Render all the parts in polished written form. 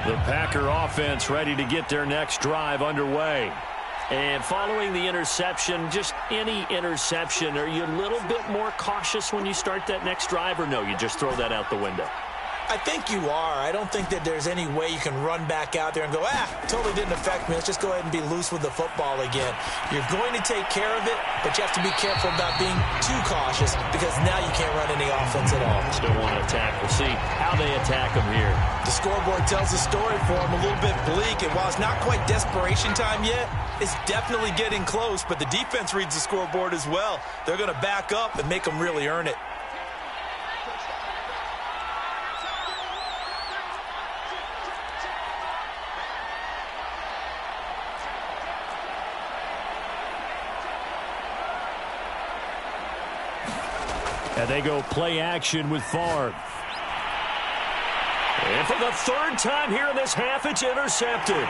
The Packer offense ready to get their next drive underway. And following the interception, just any interception, are you a little bit more cautious when you start that next drive, or no, you just throw that out the window? I think you are. I don't think that there's any way you can run back out there and go, totally didn't affect me. Let's just go ahead and be loose with the football again. You're going to take care of it, but you have to be careful about being too cautious because now you can't run any offense at all. Still want to attack. We'll see how they attack them here. The scoreboard tells the story for them, a little bit bleak, and while it's not quite desperation time yet, it's definitely getting close, but the defense reads the scoreboard as well. They're going to back up and make them really earn it. And they go play action with Favre. And for the third time here in this half, it's intercepted.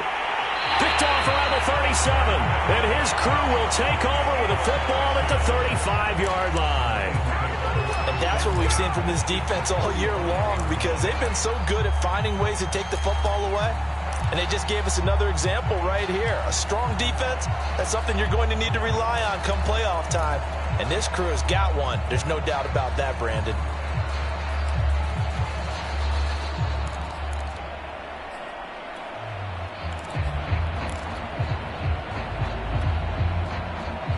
Picked off around the 37. And his crew will take over with a football at the 35-yard line. And that's what we've seen from this defense all year long because they've been so good at finding ways to take the football away. And they just gave us another example right here. A strong defense, that's something you're going to need to rely on come playoff time. And this crew has got one. There's no doubt about that, Brandon.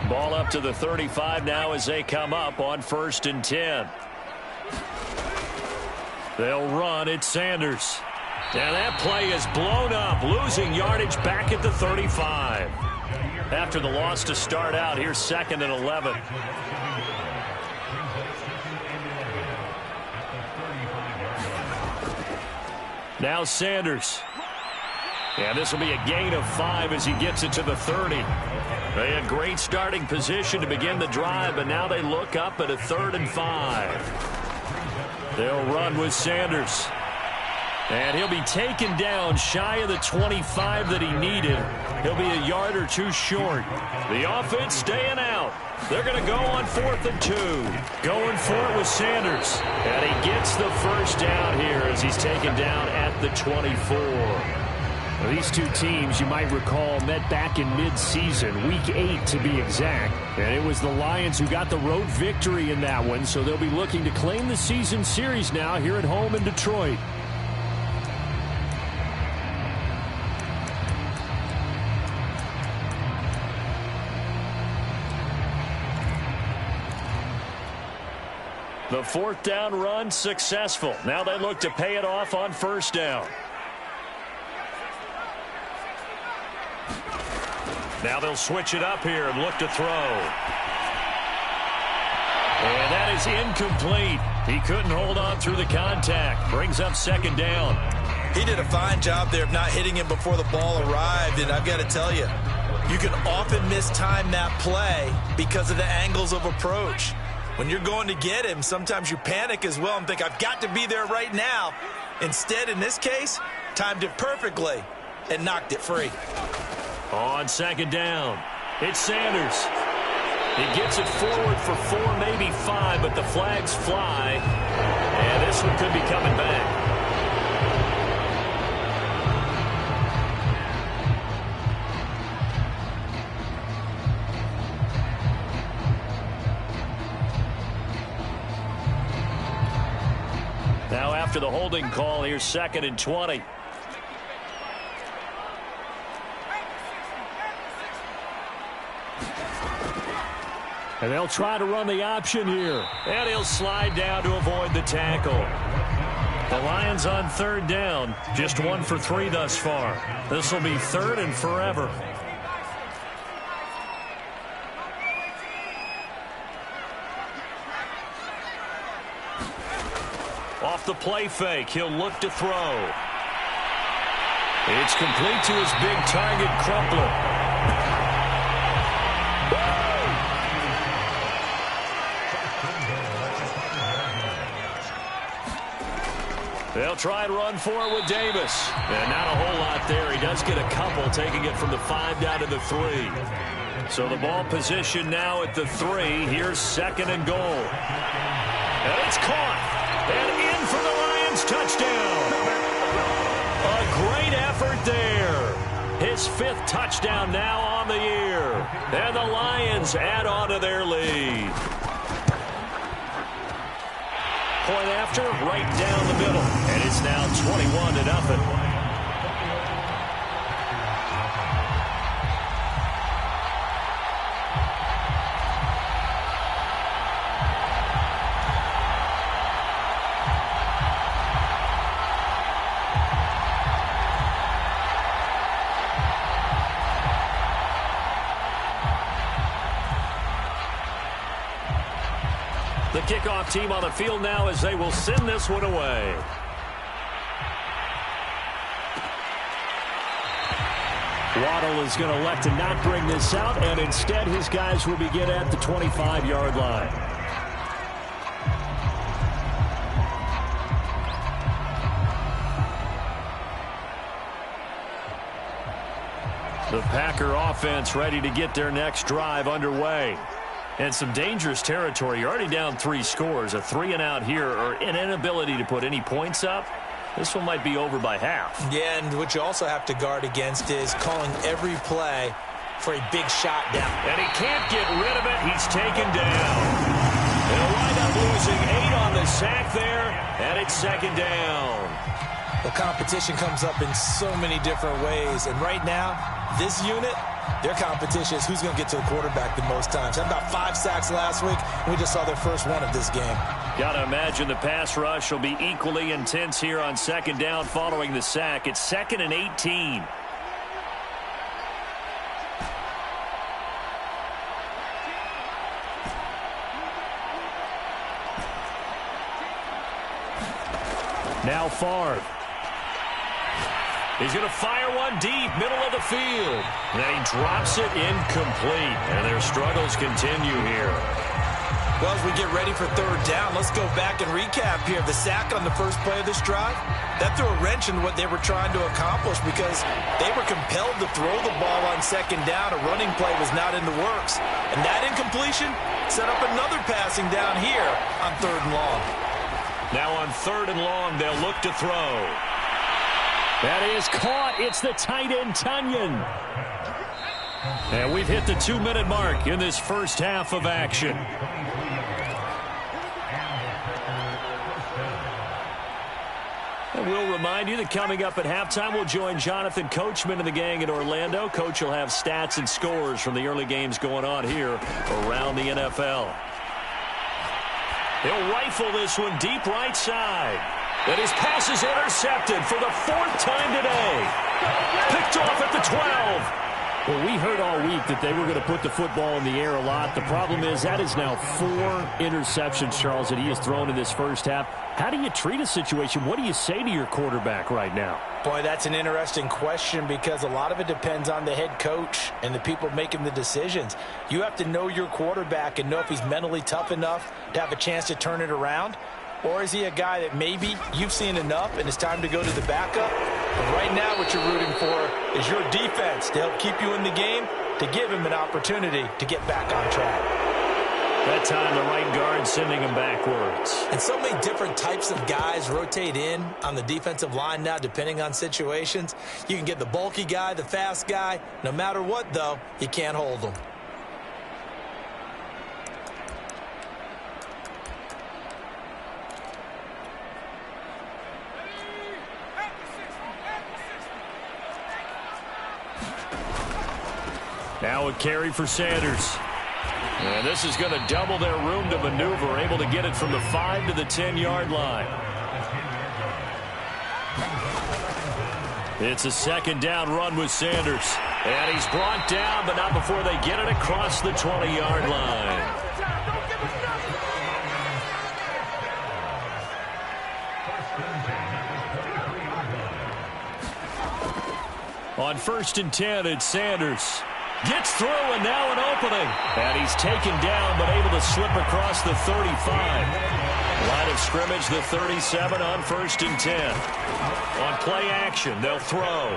Ball up to the 35 now as they come up on 1st and 10. They'll run at Sanders. And that play is blown up, losing yardage back at the 35. After the loss to start out, here's 2nd and 11. Now Sanders. And this will be a gain of 5 as he gets it to the 30. They had great starting position to begin the drive, but now they look up at a 3rd and 5. They'll run with Sanders. And he'll be taken down shy of the 25 that he needed. He'll be a yard or two short. The offense staying out. They're going to go on 4th and 2. Going for it with Sanders. And he gets the first down here as he's taken down at the 24. Well, these two teams, you might recall, met back in mid-season, Week 8 to be exact. And it was the Lions who got the road victory in that one, so they'll be looking to claim the season series now here at home in Detroit. The 4th down run successful. Now they look to pay it off on 1st down. Now they'll switch it up here and look to throw. And that is incomplete. He couldn't hold on through the contact. Brings up 2nd down. He did a fine job there of not hitting him before the ball arrived, and I've got to tell you, you can often mistime that play because of the angles of approach. When you're going to get him, sometimes you panic as well and think, I've got to be there right now. Instead, in this case, timed it perfectly and knocked it free. On 2nd down, it's Sanders. He gets it forward for 4, maybe 5, but the flags fly. And this one could be coming back. Now after the holding call, here's 2nd and 20. And they'll try to run the option here. And he'll slide down to avoid the tackle. The Lions on 3rd down. Just 1 for 3 thus far. This will be 3rd and forever. Off the play fake, he'll look to throw. It's complete to his big target, Crumpler. They'll try and run for it with Davis. And not a whole lot there. He does get a couple, taking it from the 5 down to the 3. So the ball position now at the 3. Here's 2nd and goal. And it's caught. And in for the Lions touchdown. A great effort there. His 5th touchdown now on the year. And the Lions add on to their lead. Point after, right down the middle. And it's now 21-0. The kickoff team on the field now as they will send this one away. Waddle is going to elect to not bring this out, and instead his guys will begin at the 25-yard line. The Packer offense ready to get their next drive underway. And some dangerous territory. You're already down 3 scores. A 3-and-out here or an inability to put any points up. This one might be over by half. Yeah, and what you also have to guard against is calling every play for a big shot down. And he can't get rid of it. He's taken down. They'll wind up losing 8 on the sack there, and it's 2nd down. The competition comes up in so many different ways. And right now, this unit, their competition is who's going to get to the quarterback the most times. Had about 5 sacks last week, and we just saw their first one of this game. Got to imagine the pass rush will be equally intense here on 2nd down following the sack. It's 2nd and 18. Now Favre. He's going to fire one deep, middle of the field. And then he drops it incomplete. And their struggles continue here. Well, as we get ready for 3rd down, let's go back and recap here. The sack on the first play of this drive, that threw a wrench in what they were trying to accomplish because they were compelled to throw the ball on 2nd down. A running play was not in the works. And that incompletion set up another passing down here on 3rd and long. Now on 3rd and long, they'll look to throw. That is caught. It's the tight end, Tunyon. And we've hit the 2-minute mark in this first half of action. And we'll remind you that coming up at halftime, we'll join Jonathan Coachman and the gang in Orlando. Coach will have stats and scores from the early games going on here around the NFL. He'll rifle this one deep right side. And his pass is intercepted for the 4th time today. Picked off at the 12. Well, we heard all week that they were going to put the football in the air a lot. The problem is that is now 4 interceptions, Charles, that he has thrown in this first half. How do you treat a situation? What do you say to your quarterback right now? Boy, that's an interesting question because a lot of it depends on the head coach and the people making the decisions. You have to know your quarterback and know if he's mentally tough enough to have a chance to turn it around. Or is he a guy that maybe you've seen enough and it's time to go to the backup? But right now what you're rooting for is your defense to help keep you in the game, to give him an opportunity to get back on track. That time the right guard sending him backwards. And so many different types of guys rotate in on the defensive line now depending on situations. You can get the bulky guy, the fast guy. No matter what, though, you can't hold them. Now a carry for Sanders. And this is going to double their room to maneuver, able to get it from the 5 to the 10-yard line. It's a 2nd down run with Sanders. And he's brought down, but not before they get it across the 20-yard line. On 1st and 10, it's Sanders. Gets through, and now an opening. And he's taken down, but able to slip across the 35. Line of scrimmage, the 37 on 1st and 10. On play action, they'll throw.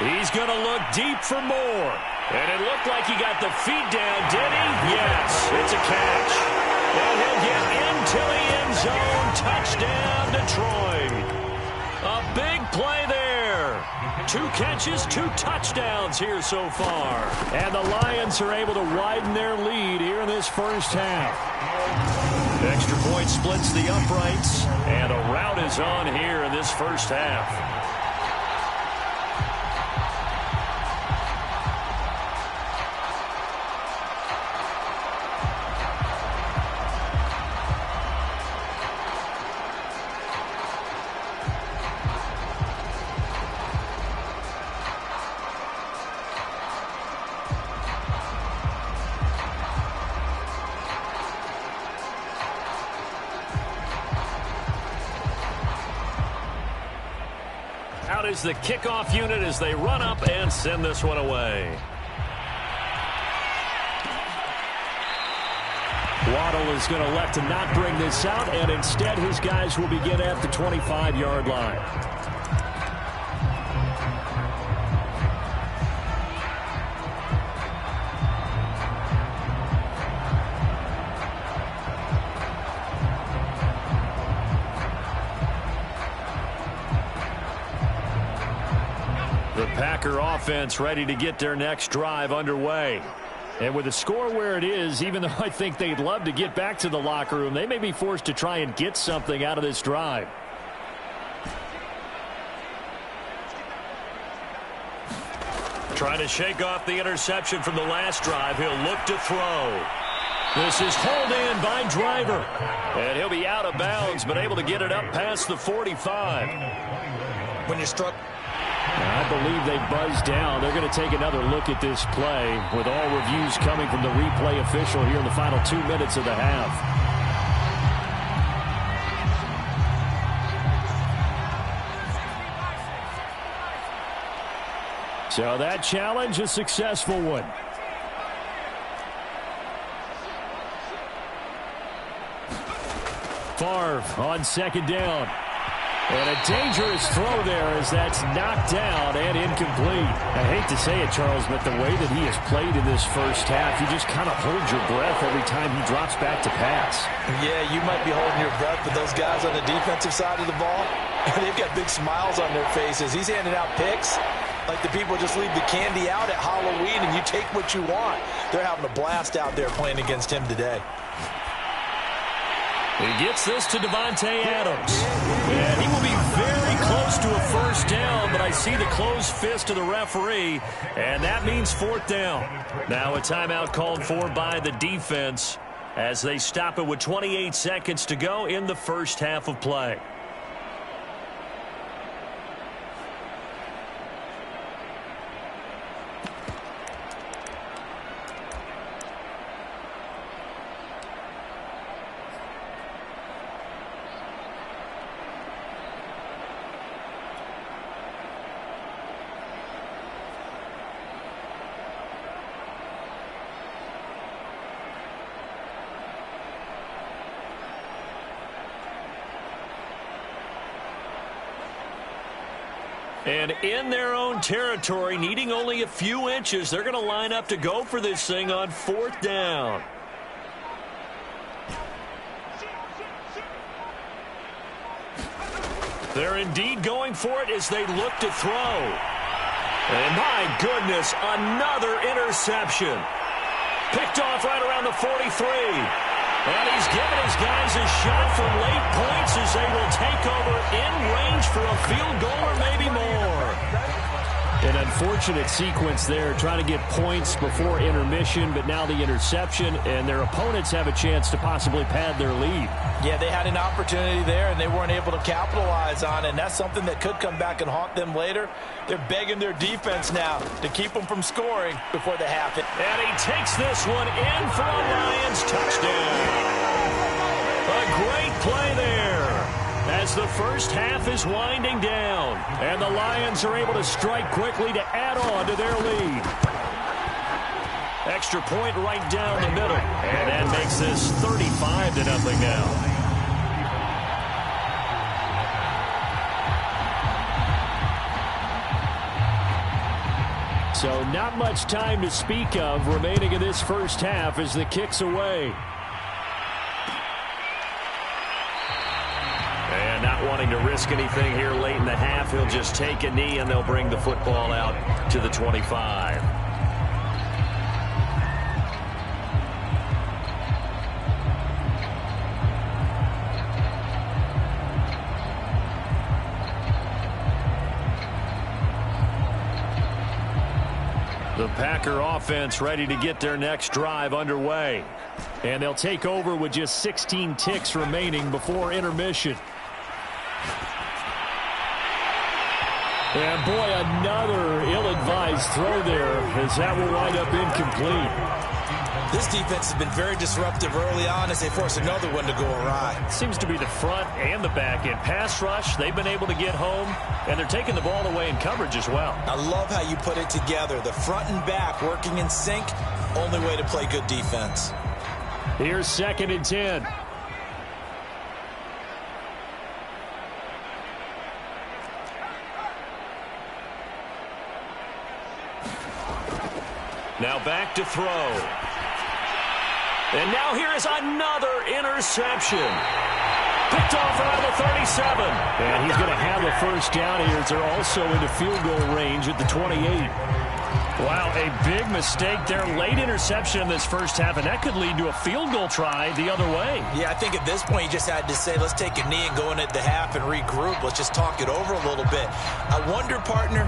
He's going to look deep for more. And it looked like he got the feet down, did he? Yes, it's a catch. And he'll get into the end zone. Touchdown, Detroit. A big Big play there. 2 catches, 2 touchdowns here so far. And the Lions are able to widen their lead here in this first half. Extra point splits the uprights, and a rout is on here in this first half. Out is the kickoff unit as they run up and send this one away. Waddle is going to elect to not bring this out, and instead his guys will begin at the 25-yard line. The Packer offense ready to get their next drive underway. And with the score where it is, even though I think they'd love to get back to the locker room, they may be forced to try and get something out of this drive. Trying to shake off the interception from the last drive. He'll look to throw. This is hauled in by Driver. And he'll be out of bounds, but able to get it up past the 45. When you're struck. I believe they buzzed down. They're going to take another look at this play with all reviews coming from the replay official here in the final 2 minutes of the half. So that challenge, a successful one. Favre on second down. And a dangerous throw there as that's knocked down and incomplete. I hate to say it, Charles, but the way that he has played in this first half, you just kind of hold your breath every time he drops back to pass. Yeah, you might be holding your breath, but those guys on the defensive side of the ball, they've got big smiles on their faces. He's handing out picks like the people just leave the candy out at Halloween and you take what you want. They're having a blast out there playing against him today. He gets this to Devontae Adams. And he will be very close to a first down, but I see the closed fist of the referee, and that means 4th down. Now a timeout called for by the defense as they stop it with 28 seconds to go in the first half of play. And in their own territory, needing only a few inches, they're going to line up to go for this thing on 4th down. They're indeed going for it as they look to throw. And my goodness, another interception. Picked off right around the 43. And he's given his guys a shot from late points as they will take over in range for a field goal or maybe more. An unfortunate sequence there, trying to get points before intermission, but now the interception, and their opponents have a chance to possibly pad their lead. Yeah, they had an opportunity there, and they weren't able to capitalize on it, and that's something that could come back and haunt them later. They're begging their defense now to keep them from scoring before the half. And he takes this one in for a Lions touchdown. A great play there as the first half is winding down. And the Lions are able to strike quickly to add on to their lead. Extra point right down the middle. And that makes this 35-0 now. So not much time to speak of remaining in this first half as the kick's away. And that one wanting to risk anything here late in the half. He'll just take a knee, and they'll bring the football out to the 25. The Packer offense ready to get their next drive underway. And they'll take over with just 16 ticks remaining before intermission. And boy, another ill-advised throw there, as that will wind up incomplete. This defense has been very disruptive early on as they force another one to go awry. Seems to be the front and the back end. Pass rush, they've been able to get home, and they're taking the ball away in coverage as well. I love how you put it together. The front and back working in sync, only way to play good defense. Here's 2nd and 10. Now back to throw. And now here is another interception. Picked off around the 37. And he's going to have a first down here as they're also into field goal range at the 28. Wow, a big mistake there. Late interception in this first half, and that could lead to a field goal try the other way. Yeah, I think at this point you just had to say, let's take a knee and go in at the half and regroup. Let's just talk it over a little bit. I wonder, partner,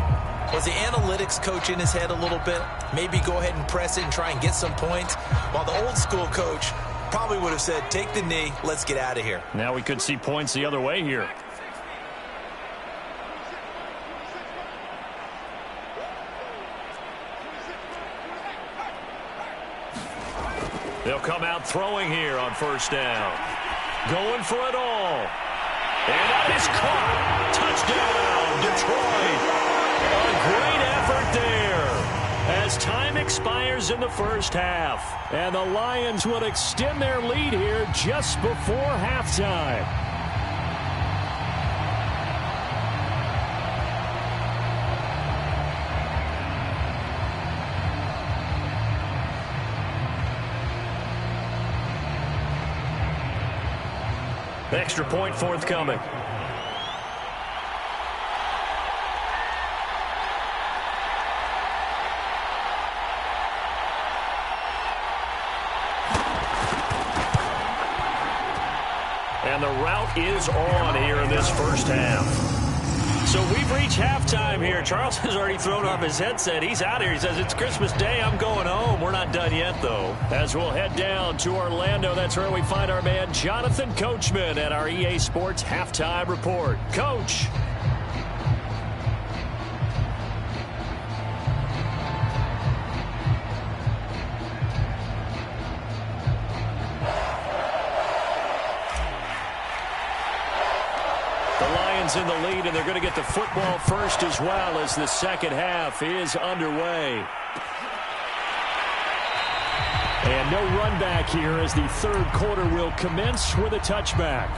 was the analytics coach in his head a little bit? Maybe go ahead and press it and try and get some points, while the old school coach probably would have said, take the knee, let's get out of here. Now we could see points the other way here. They'll come out throwing here on first down. Going for it all. And that is caught. Touchdown, Detroit. A great effort there as time expires in the first half. And the Lions will extend their lead here just before halftime. Extra point forthcoming. And the route is on here in this first half. So we've reached halftime here. Charles has already thrown off his headset. He's out here. He says, it's Christmas Day. I'm going home. We're not done yet, though. As we'll head down to Orlando, that's where we find our man Jonathan Coachman at our EA Sports Halftime Report. Coach. In the lead, and they're going to get the football first as well as the second half is underway. And no run back here as the third quarter will commence with a touchback.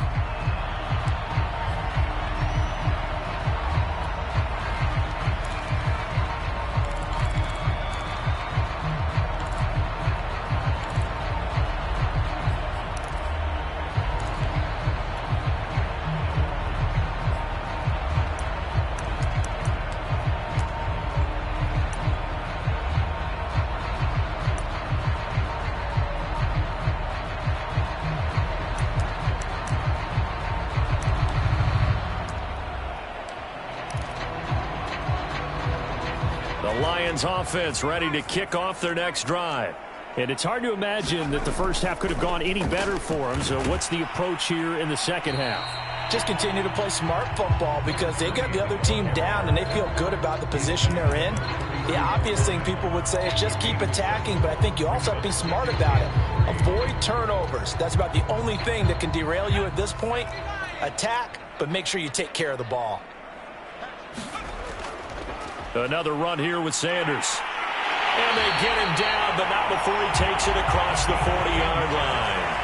Offense ready to kick off their next drive. And it's hard to imagine that the first half could have gone any better for them. So what's the approach here in the second half? Just continue to play smart football because they got the other team down and they feel good about the position they're in. The obvious thing people would say is just keep attacking, but I think you also have to be smart about it. Avoid turnovers. That's about the only thing that can derail you at this point. Attack, but make sure you take care of the ball. Another run here with Sanders. And they get him down, but not before he takes it across the 40-yard line.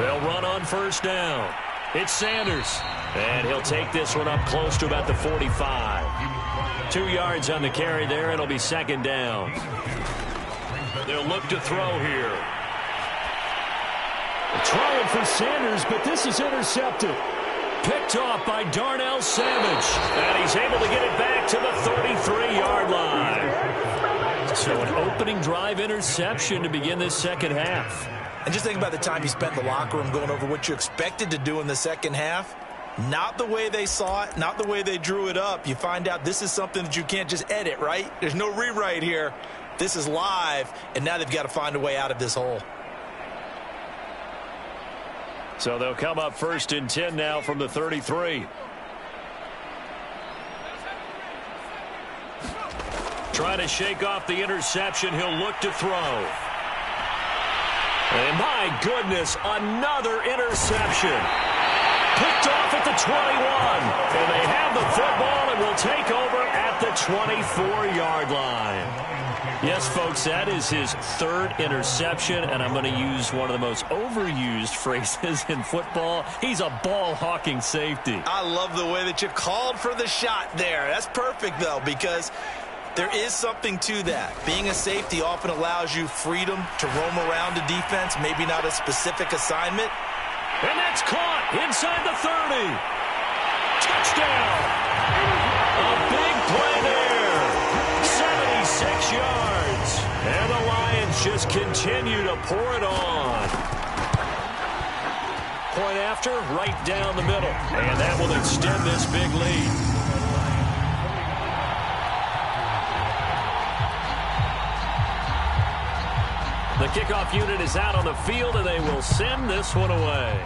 They'll run on first down. It's Sanders. And he'll take this one up close to about the 45. 2 yards on the carry there. It'll be second down. They'll look to throw here. Trying for Sanders, but this is intercepted. Picked off by Darnell Savage. And he's able to get it back to the 33-yard line. So an opening drive interception to begin this second half. And just think about the time you spent in the locker room going over what you expected to do in the second half. Not the way they saw it, not the way they drew it up. You find out this is something that you can't just edit, right? There's no rewrite here. This is live, and now they've got to find a way out of this hole. So they'll come up 1st and 10 now from the 33. Trying to shake off the interception. He'll look to throw. And my goodness, another interception. Picked off at the 21. And they have the football and will take over at the 24-yard line. Yes, folks, that is his 3rd interception, and I'm going to use one of the most overused phrases in football. He's a ball-hawking safety. I love the way that you called for the shot there. That's perfect, though, because there is something to that. Being a safety often allows you freedom to roam around a defense, maybe not a specific assignment. And that's caught inside the 30. Touchdown. A big play there. 76 yards. And the Lions just continue to pour it on. Point after, right down the middle. And that will extend this big lead. The kickoff unit is out on the field, and they will send this one away.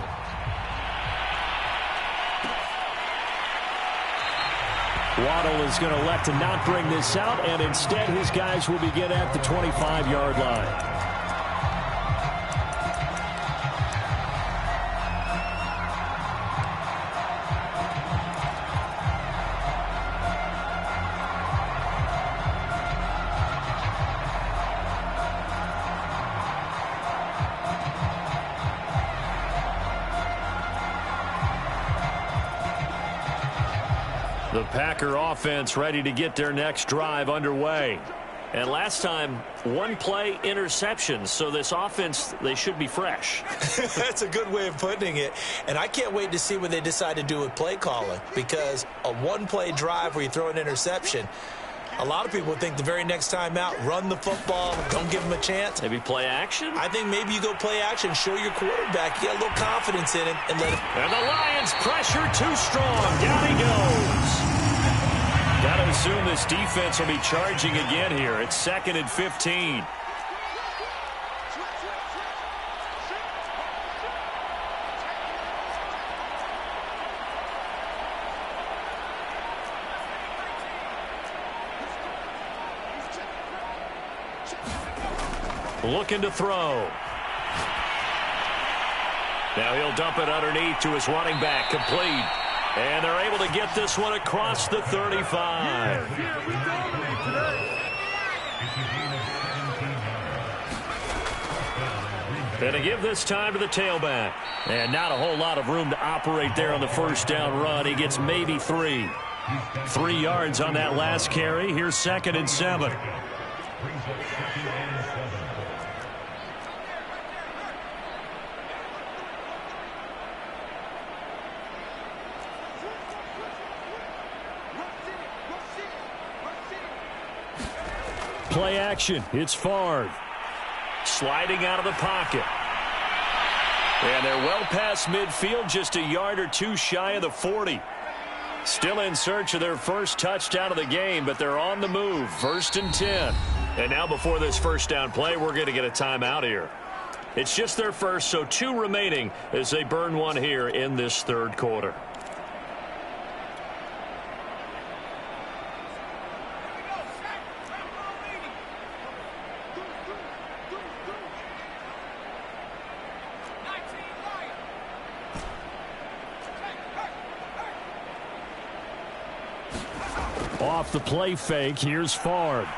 Waddle is going to elect to not bring this out, and instead his guys will begin at the 25-yard line. The Packer offense ready to get their next drive underway. And last time, one play interception. So this offense, they should be fresh. That's a good way of putting it. And I can't wait to see what they decide to do with play calling, because a one-play drive where you throw an interception, a lot of people think the very next time out, run the football, don't give them a chance. Maybe play action? I think maybe you go play action, show your quarterback, you got a little confidence in him, and let him. And the Lions pressure too strong. Down he goes. Got to assume this defense will be charging again here. It's 2nd and 15. Looking to throw. Now he'll dump it underneath to his running back. Complete. And they're able to get this one across the 35. And to give this time to the tailback. And not a whole lot of room to operate there on the first down run. He gets maybe 3. 3 yards on that last carry. Here's 2nd and 7. Play action. It's Favre. Sliding out of the pocket. And they're well past midfield, just a yard or two shy of the 40. Still in search of their first touchdown of the game, but they're on the move. 1st and 10. And now before this first down play, we're going to get a timeout here. It's just their first, so 2 remaining as they burn one here in this 3rd quarter. Off the play fake, here's Favre.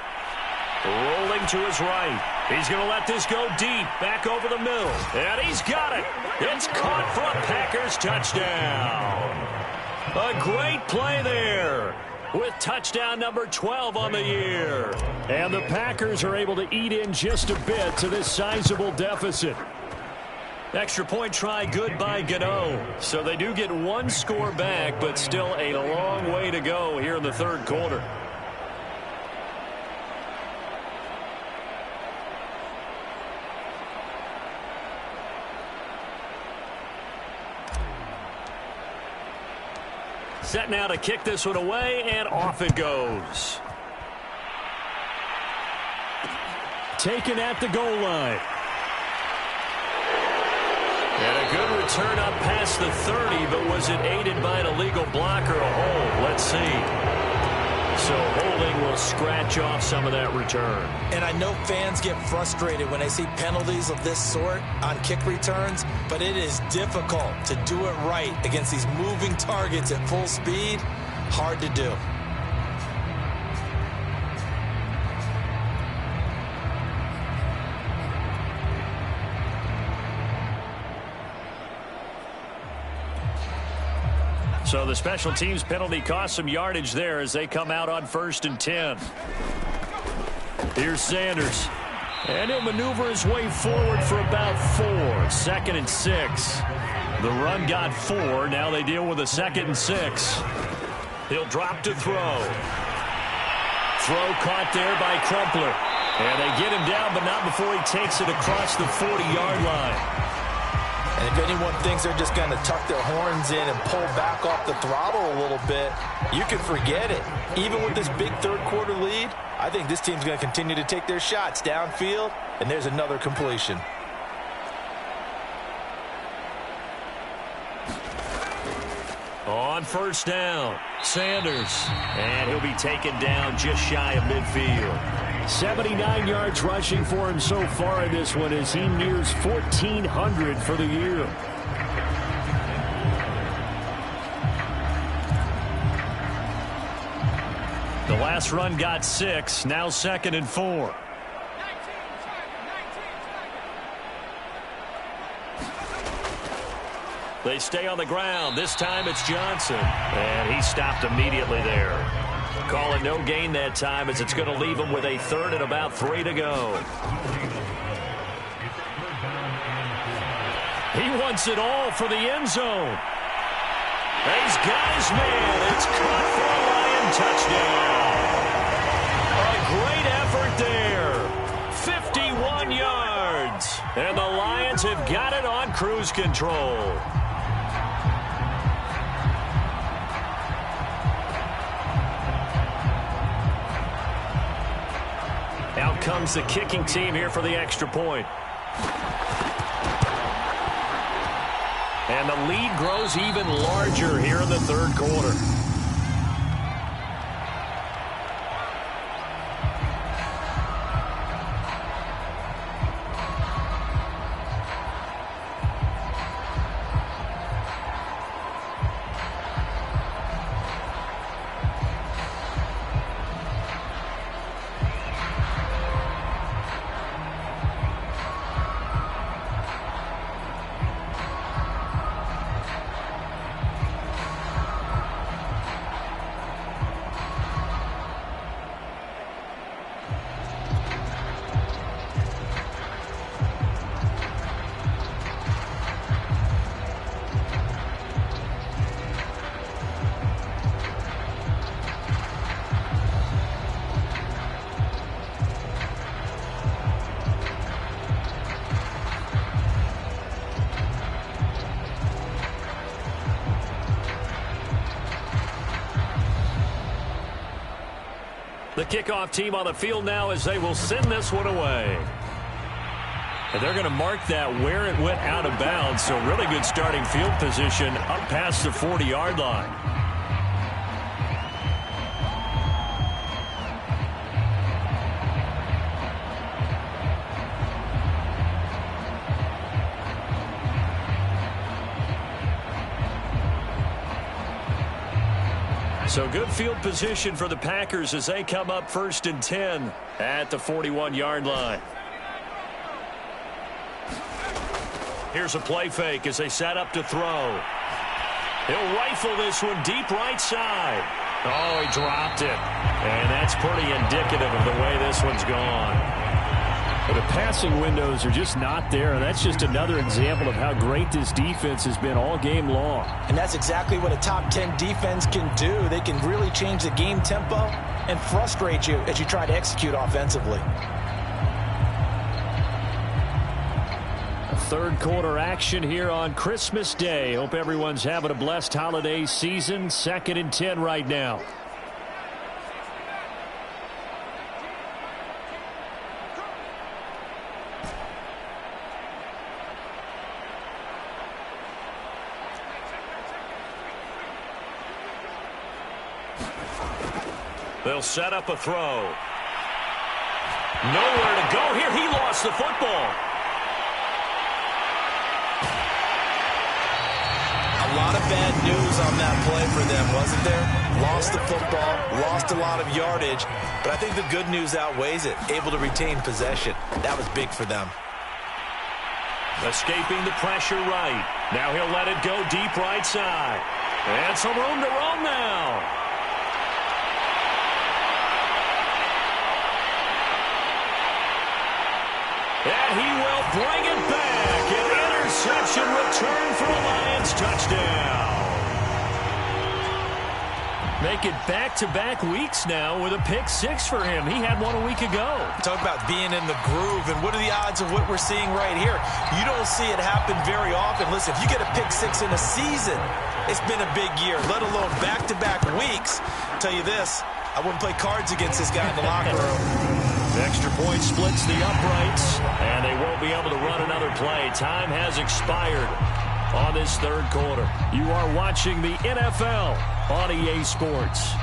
Rolling to his right. He's going to let this go deep, back over the middle. And he's got it. It's caught for a Packers touchdown. A great play there. with touchdown number 12 on the year. And the Packers are able to eat in just a bit to this sizable deficit. Extra point try good by Gano. So they do get one score back, but still a long way to go here in the third quarter. Set now to kick this one away, and off it goes. Taken at the goal line. And a good return up past the 30, but was it aided by an illegal block or a hold? Let's see. So holding will scratch off some of that return. And I know fans get frustrated when they see penalties of this sort on kick returns, but it is difficult to do it right against these moving targets at full speed. Hard to do. So the special teams penalty cost some yardage there as they come out on 1st and 10. Here's Sanders. And he'll maneuver his way forward for about 4. 2nd and 6. The run got 4. Now they deal with a 2nd and 6. He'll drop to throw. Throw caught there by Crumpler. And they get him down, but not before he takes it across the 40-yard line. And if anyone thinks they're just going to tuck their horns in and pull back off the throttle a little bit, you can forget it. Even with this big third quarter lead, I think this team's going to continue to take their shots downfield, and there's another completion. On 1st down, Sanders. And he'll be taken down just shy of midfield. 79 yards rushing for him so far in this one as he nears 1,400 for the year. The last run got 6. Now 2nd and 4. They stay on the ground. This time it's Johnson. And he stopped immediately there. Calling no gain that time as it's going to leave him with a 3rd and about 3 to go. He wants it all for the end zone. He's got his man. It's caught for a Lion touchdown. A great effort there. 51 yards. And the Lions have got it on cruise control. Out comes the kicking team here for the extra point. And the lead grows even larger here in the third quarter. The kickoff team on the field now as they will send this one away. And they're going to mark that where it went out of bounds. So really good starting field position up past the 40-yard line. So good field position for the Packers as they come up 1st and 10 at the 41-yard line. Here's a play fake as they set up to throw. He'll rifle this one deep right side. Oh, he dropped it. And that's pretty indicative of the way this one's gone. But the passing windows are just not there, and that's just another example of how great this defense has been all game long. And that's exactly what a top 10 defense can do. They can really change the game tempo and frustrate you as you try to execute offensively. Third quarter action here on Christmas Day. Hope everyone's having a blessed holiday season. 2nd and 10 right now. They'll set up a throw. Nowhere to go here. He lost the football. A lot of bad news on that play for them, wasn't there? Lost the football, lost a lot of yardage, but I think the good news outweighs it. Able to retain possession. That was big for them. Escaping the pressure right. Now he'll let it go deep right side. And some room to roam now. And he will bring it back. An interception return for a Lions touchdown. Make it back-to-back weeks now with a pick 6 for him. He had one a week ago. Talk about being in the groove, and what are the odds of what we're seeing right here? You don't see it happen very often. Listen, if you get a pick 6 in a season, it's been a big year, let alone back-to-back weeks. I'll tell you this, I wouldn't play cards against this guy in the locker room. Extra point splits the uprights, and they won't be able to run another play. Time has expired on this third quarter. You are watching the NFL on EA Sports.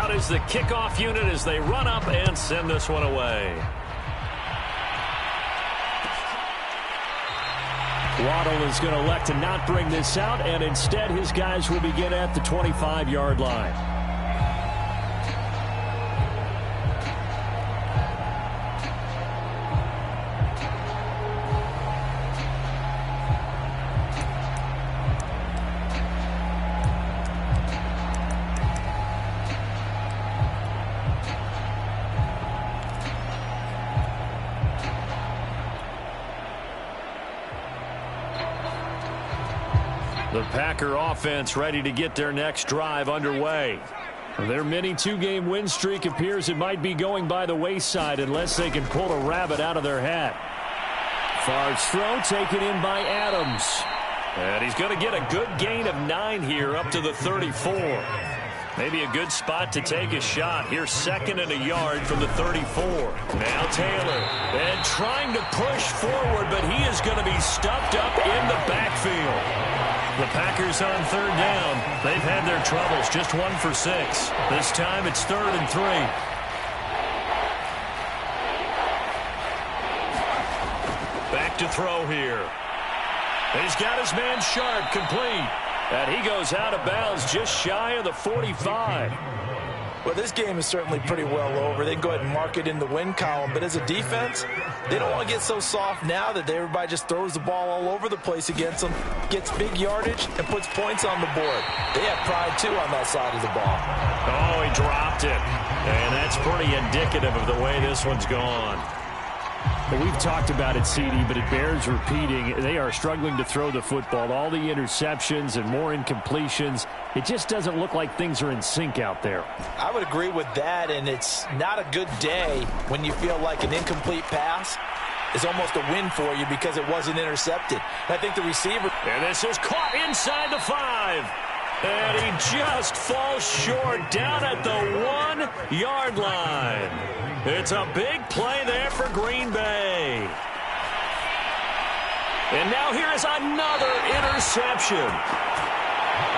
Is the kickoff unit as they run up and send this one away. Waddle is going to elect to not bring this out, and instead his guys will begin at the 25-yard line. The Packer offense ready to get their next drive underway. Their mini 2-game win streak appears it might be going by the wayside unless they can pull a rabbit out of their hat. Favre's throw taken in by Adams. And he's going to get a good gain of 9 here up to the 34. Maybe a good spot to take a shot. Here's 2nd and a yard from the 34. Now Taylor. And trying to push forward, but he is going to be stuffed up in the backfield. The Packers on 3rd down. They've had their troubles. Just 1 for 6. This time it's 3rd and 3. Back to throw here. He's got his man Sharp complete. And he goes out of bounds just shy of the 45. Well, this game is certainly pretty well over. They can go ahead and mark it in the win column. But as a defense, they don't want to get so soft now that everybody just throws the ball all over the place against them, gets big yardage, and puts points on the board. They have pride, too, on that side of the ball. Oh, he dropped it. And that's pretty indicative of the way this one's gone. Well, we've talked about it, CD, but it bears repeating. They are struggling to throw the football. All the interceptions and more incompletions. It just doesn't look like things are in sync out there. I would agree with that, and it's not a good day when you feel like an incomplete pass is almost a win for you because it wasn't intercepted. And I think the receiver... And this is caught inside the 5. And he just falls short down at the 1-yard line. It's a big play there for Green Bay. And now here is another interception.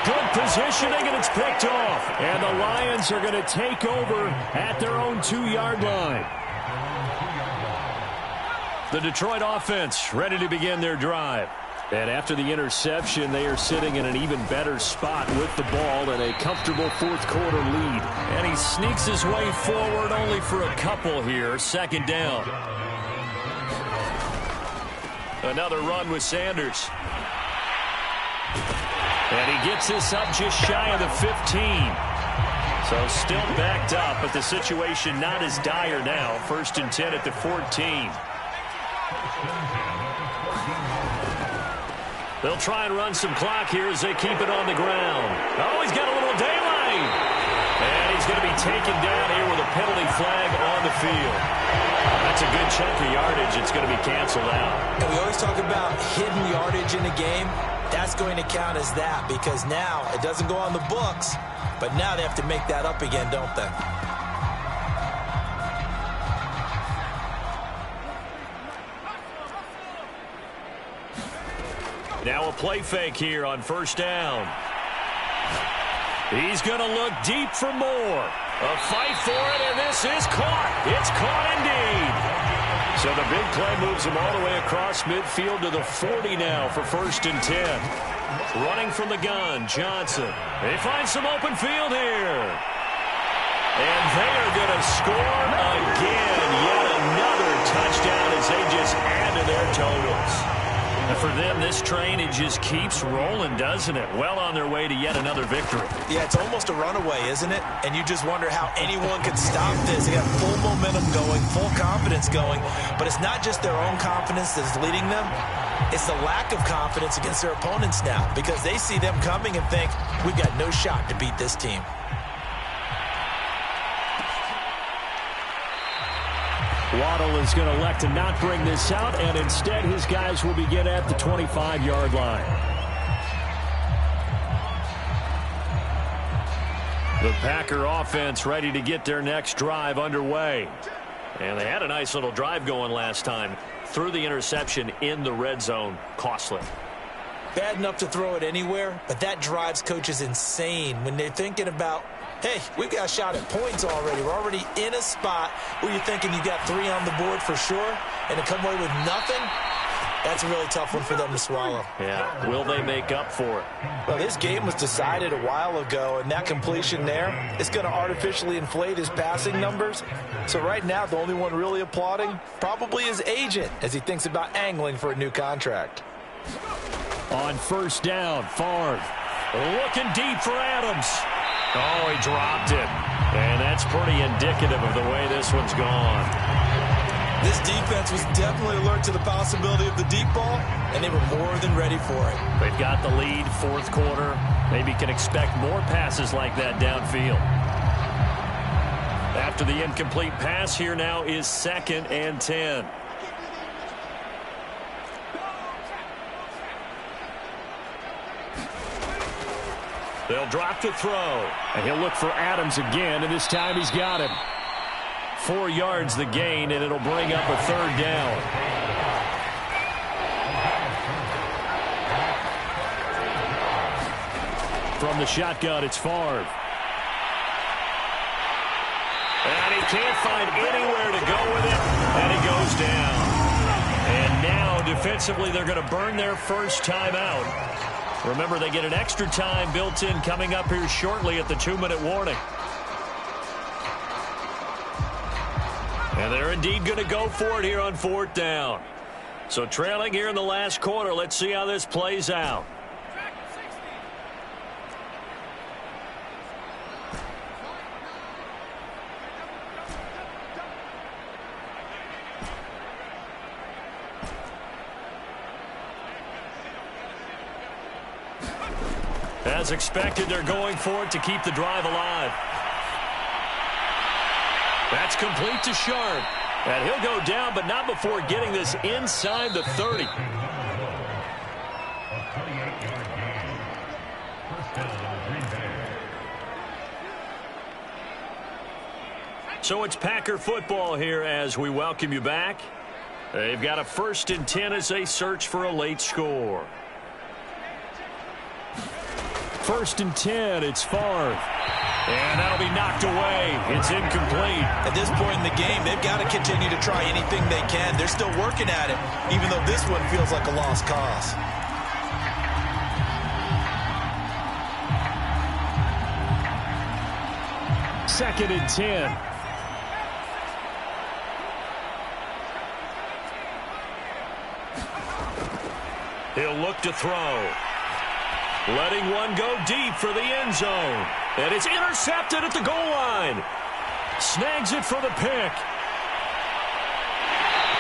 Good positioning, and it's picked off. And the Lions are going to take over at their own 2-yard line. The Detroit offense ready to begin their drive. And after the interception, they are sitting in an even better spot with the ball and a comfortable fourth-quarter lead. And he sneaks his way forward only for a couple here. Second down. Another run with Sanders. And he gets this up just shy of the 15. So still backed up, but the situation not as dire now. 1st and 10 at the 14. They'll try and run some clock here as they keep it on the ground. Oh, he's got a little daylight. And he's going to be taken down here with a penalty flag on the field. That's a good chunk of yardage. It's going to be canceled out. And we always talk about hidden yardage in a game. That's going to count as that because now it doesn't go on the books, but now they have to make that up again, don't they? Now a play fake here on 1st down. He's going to look deep for more. A fight for it, and this is caught. It's caught indeed. So the big play moves him all the way across midfield to the 40 now for 1st and 10. Running from the gun, Johnson. They find some open field here. And they are going to score again. Yet another touchdown as they just add to their totals. And for them, this train, it just keeps rolling, doesn't it? Well on their way to yet another victory. Yeah, it's almost a runaway, isn't it? And you just wonder how anyone could stop this. They got full momentum going, full confidence going. But it's not just their own confidence that's leading them. It's the lack of confidence against their opponents now because they see them coming and think, we've got no shot to beat this team. Waddle is going to elect to not bring this out, and instead his guys will begin at the 25-yard line. The Packer offense ready to get their next drive underway. And they had a nice little drive going last time. Threw the interception in the red zone. Costly. Bad enough to throw it anywhere, but that drives coaches insane when they're thinking about, hey, we've got a shot at points already. We're already in a spot where you're thinking you got 3 on the board for sure, and to come away with nothing, that's a really tough one for them to swallow. Yeah, will they make up for it? Well, this game was decided a while ago, and that completion there is going to artificially inflate his passing numbers. So right now, the only one really applauding probably his agent as he thinks about angling for a new contract. On 1st down, Favre. Looking deep for Adams. Oh, he dropped it. And that's pretty indicative of the way this one's gone. This defense was definitely alert to the possibility of the deep ball, and they were more than ready for it. They've got the lead, 4th quarter. Maybe can expect more passes like that downfield. After the incomplete pass, here now is 2nd and 10. They'll drop to throw. And he'll look for Adams again, and this time he's got him. 4 yards the gain, and it'll bring up a 3rd down. From the shotgun, it's Favre. And he can't find anywhere to go with it, and he goes down. And now, defensively, they're going to burn their first timeout. Remember, they get an extra time built in coming up here shortly at the 2-minute warning. And they're indeed going to go for it here on 4th down. So trailing here in the last quarter, let's see how this plays out. As expected, they're going for it to keep the drive alive. That's complete to Sharp. And he'll go down, but not before getting this inside the 30. So it's Packer football here as we welcome you back. They've got a 1st and 10 as they search for a late score. 1st and 10, it's Favre. And that'll be knocked away. It's incomplete. At this point in the game, they've got to continue to try anything they can. They're still working at it, even though this one feels like a lost cause. Second and 10. He'll look to throw. Letting one go deep for the end zone. And it's intercepted at the goal line. Snags it for the pick.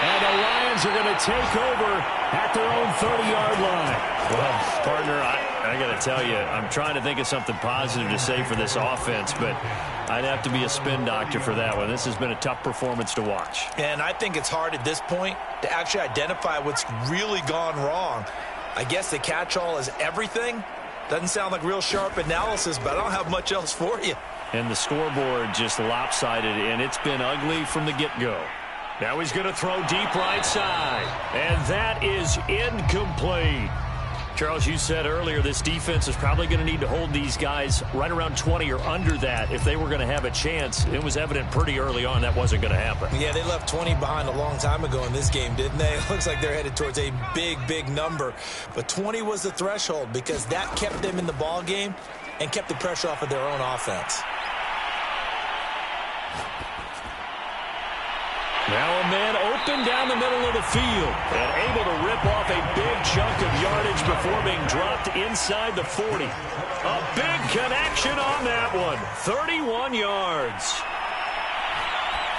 And the Lions are going to take over at their own 30-yard line. Well, partner, I got to tell you, I'm trying to think of something positive to say for this offense, but I'd have to be a spin doctor for that one. This has been a tough performance to watch. And I think it's hard at this point to actually identify what's really gone wrong. I guess the catch-all is everything. Doesn't sound like real sharp analysis, but I don't have much else for you. And the scoreboard just lopsided, and it's been ugly from the get-go. Now he's going to throw deep right side, and that is incomplete. Charles, you said earlier this defense is probably going to need to hold these guys right around 20 or under that if they were going to have a chance. It was evident pretty early on that wasn't going to happen. Yeah, they left 20 behind a long time ago in this game, didn't they? It looks like they're headed towards a big, big number. But 20 was the threshold because that kept them in the ball game and kept the pressure off of their own offense. Now a man open down the middle of the field and able to rip off a big chunk of yardage before being dropped inside the 40. A big connection on that one. 31 yards.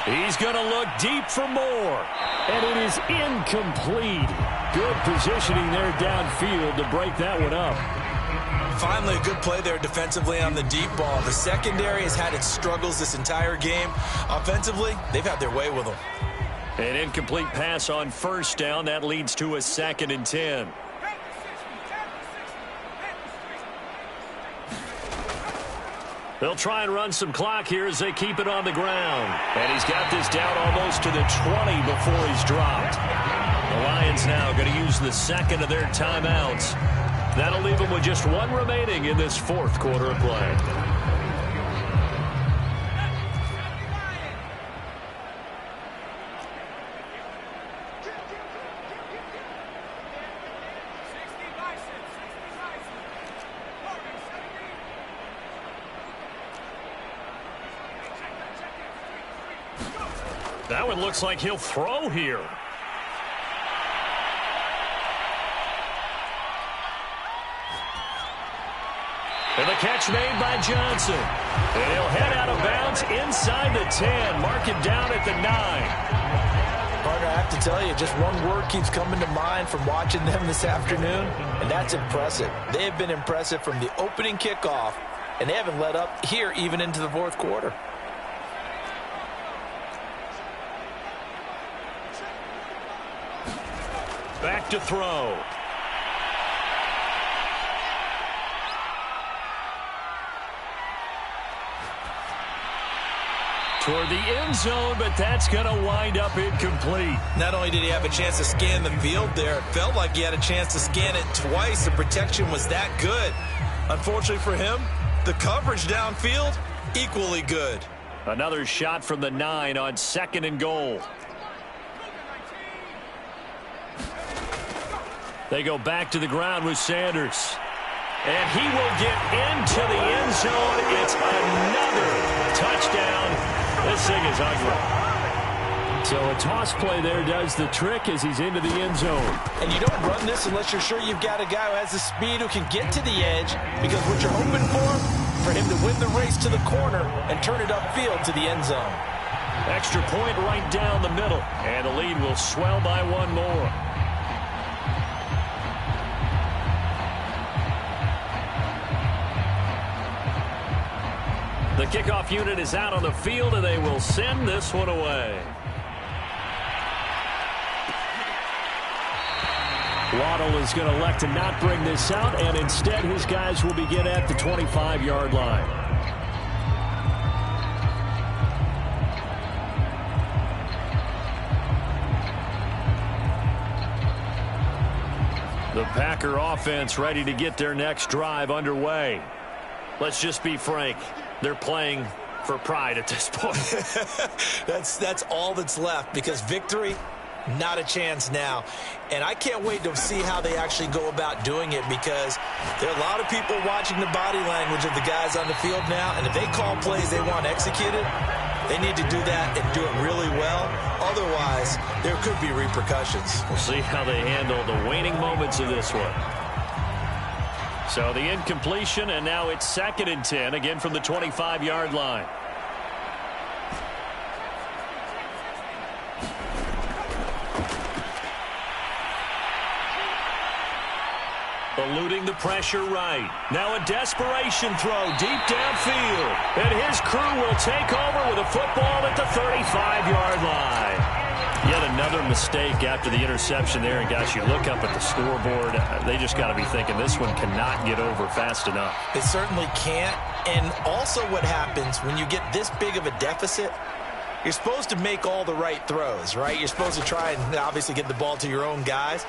He's going to look deep for more. And it is incomplete. Good positioning there downfield to break that one up. Finally, a good play there defensively on the deep ball. The secondary has had its struggles this entire game. Offensively, they've had their way with them. An incomplete pass on 1st down. That leads to a 2nd and 10. They'll try and run some clock here as they keep it on the ground. And he's got this down almost to the 20 before he's dropped. The Lions now going to use the 2nd of their timeouts. That'll leave them with just 1 remaining in this 4th quarter of play. That one looks like he'll throw here. And the catch made by Johnson. And he'll head out of bounds inside the 10. Mark it down at the 9. Partner, I have to tell you, just one word keeps coming to mind from watching them this afternoon, and that's impressive. They have been impressive from the opening kickoff, and they haven't let up here even into the 4th quarter. Back to throw. Toward the end zone, but that's going to wind up incomplete. Not only did he have a chance to scan the field there, it felt like he had a chance to scan it twice. The protection was that good. Unfortunately for him, the coverage downfield, equally good. Another shot from the 9 on 2nd and goal. They go back to the ground with Sanders. And he will get into the end zone. It's another touchdown. This thing is ugly. So a toss play there does the trick as he's into the end zone. And you don't run this unless you're sure you've got a guy who has the speed who can get to the edge, because what you're hoping for him to win the race to the corner and turn it upfield to the end zone. Extra point right down the middle. And the lead will swell by 1 more. The kickoff unit is out on the field, and they will send this one away. Waddle is going to elect to not bring this out, and instead his guys will begin at the 25-yard line. Packer offense ready to get their next drive underway. Let's just be frank. They're playing for pride at this point. That's all that's left, because victory, not a chance now. And I can't wait to see how they actually go about doing it, because there are a lot of people watching the body language of the guys on the field now, and if they call plays they want executed, they need to do that and do it really well. Otherwise, there could be repercussions. We'll see how they handle the waning moments of this one. So the incompletion, and now it's 2nd and 10, again from the 25-yard line. Eluding the pressure right. Now a desperation throw deep downfield. And his crew will take over with a football at the 35-yard line. Yet another mistake after the interception there. And, guys, you look up at the scoreboard, they just got to be thinking this one cannot get over fast enough. It certainly can't. And also what happens when you get this big of a deficit, you're supposed to make all the right throws, right? You're supposed to try and obviously get the ball to your own guys.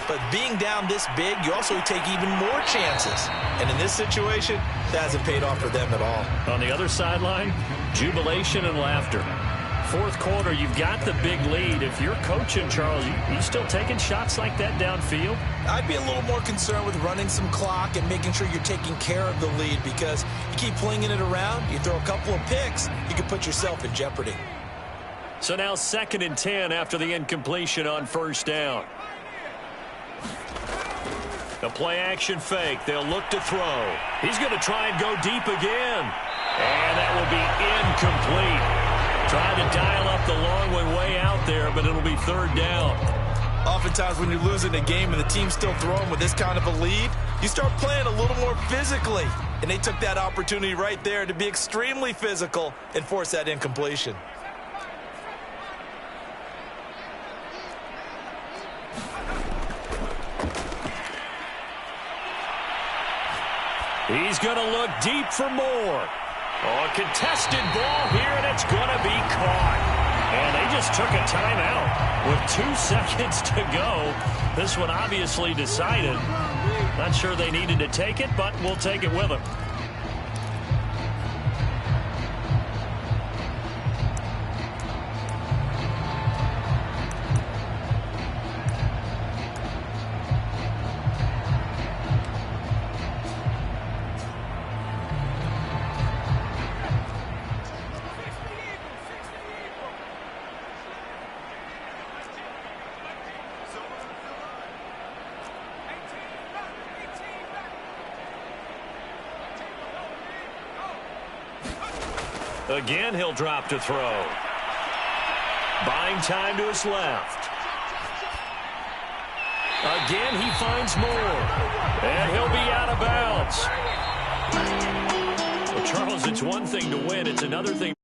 But being down this big, you also take even more chances. And in this situation, that hasn't paid off for them at all. On the other sideline, jubilation and laughter. 4th quarter, you've got the big lead. If you're coaching, Charles, you still taking shots like that downfield? I'd be a little more concerned with running some clock and making sure you're taking care of the lead, because you keep flinging it around, you throw a couple of picks, you can put yourself in jeopardy. So now 2nd and 10 after the incompletion on 1st down. The play-action fake. They'll look to throw. He's going to try and go deep again. And that will be incomplete. Trying to dial up the long one way out there, but it'll be 3rd down. Oftentimes when you're losing a game and the team's still throwing with this kind of a lead, you start playing a little more physically. And they took that opportunity right there to be extremely physical and force that incompletion. He's going to look deep for more. Oh, a contested ball here, and it's going to be caught. And they just took a timeout with 2 seconds to go. This one obviously decided. Not sure they needed to take it, but we'll take it with them. Again, he'll drop to throw. Buying time to his left. Again, he finds more. And he'll be out of bounds. Well, Charles, it's one thing to win. It's another thing